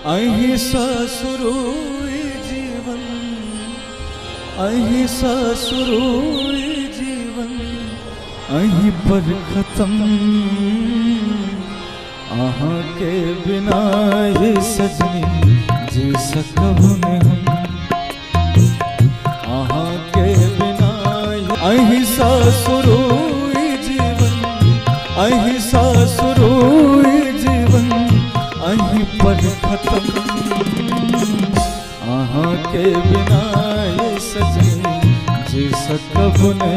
अहिंसा शुरू जीवन, अहिंसा शुरू जीवन, अहीं पर खत्म। आहा के बिना ये सजनी जी सकबो ने हम। आहा के बिना अहिंसा शुरू जीवन, अहिंसा शुरू जीवन, अहीं पर खत्म। आहा के बिना ये सजनी जी सकबो ने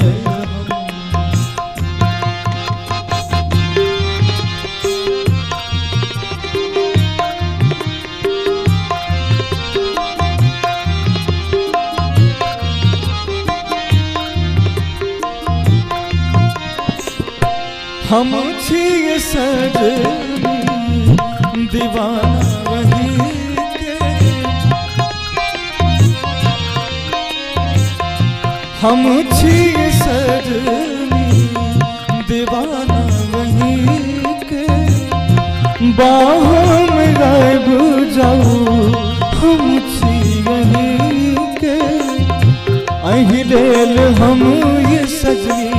हम छिए सजनी दीवाना वही के। हम छिए सजनी दीवाना वही के। बाहों में गायब जाओ हम छिए वही के। अहीं लेल हम ये सजनी,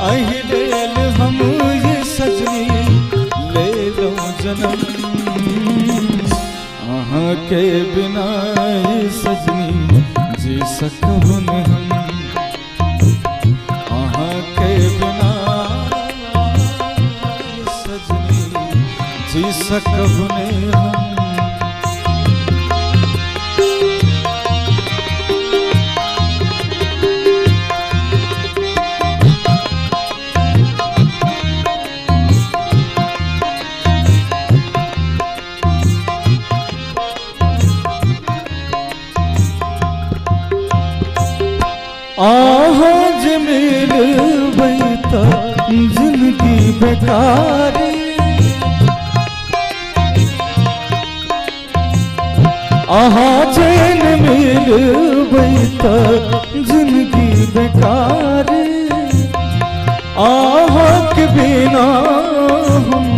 अहीं लेल हम ये सजनी ले लो जन्म। आहा के बिना ये सजनी जी सकबो ने हम। आहा के बिना ये सजनी जी सकबो ने हम। आज मिलबै त जिंदगी बेकार। आहा चैन मिलबै त जिंदगी बेकार। आहा के बिना हम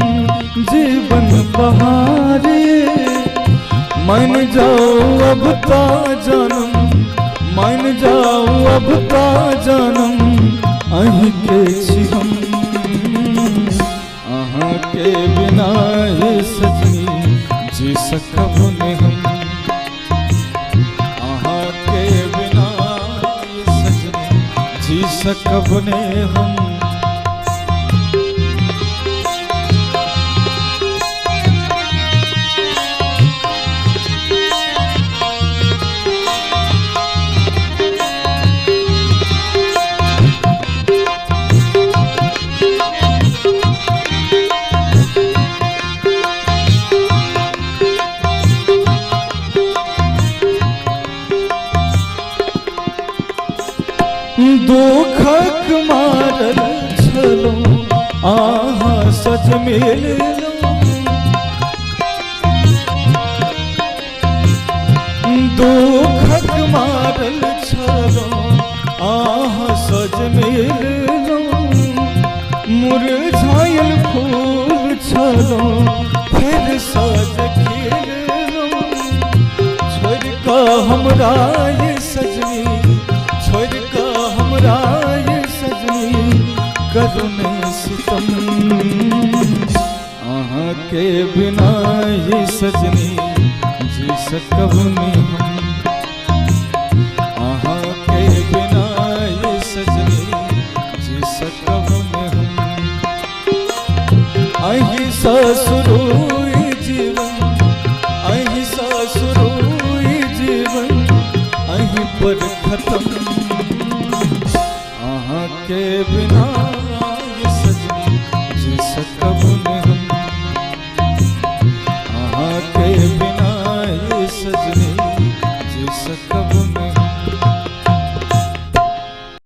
जीवन बहार। मन जाओ अब ता जन्म, मान जाओ अब ता जन्म अहीं के छी हम। आहा के बिना ये सजनी जी सकबो ने हम। आहा के बिना ये सजनी जी सकबो ने हम। दुखक मारल छलो आहा सज मिल लो। दुखक मारल छलो आहा सज मिल लो। मुरझायल फूल छलो फिर सज खिल लो। छोड़ का हमरा ये सजनी, छोड़ का हमरा ये सजनी करुने सितम। आहा के बिना ये सजनी जी सकबो ने हम। आहा के बिना ये सजनी जी सकबो ने हम। अहिंसा शुरू जीवन, अहिंसा शुरू जीवन, अहीं पर खत्म। आहा के बिना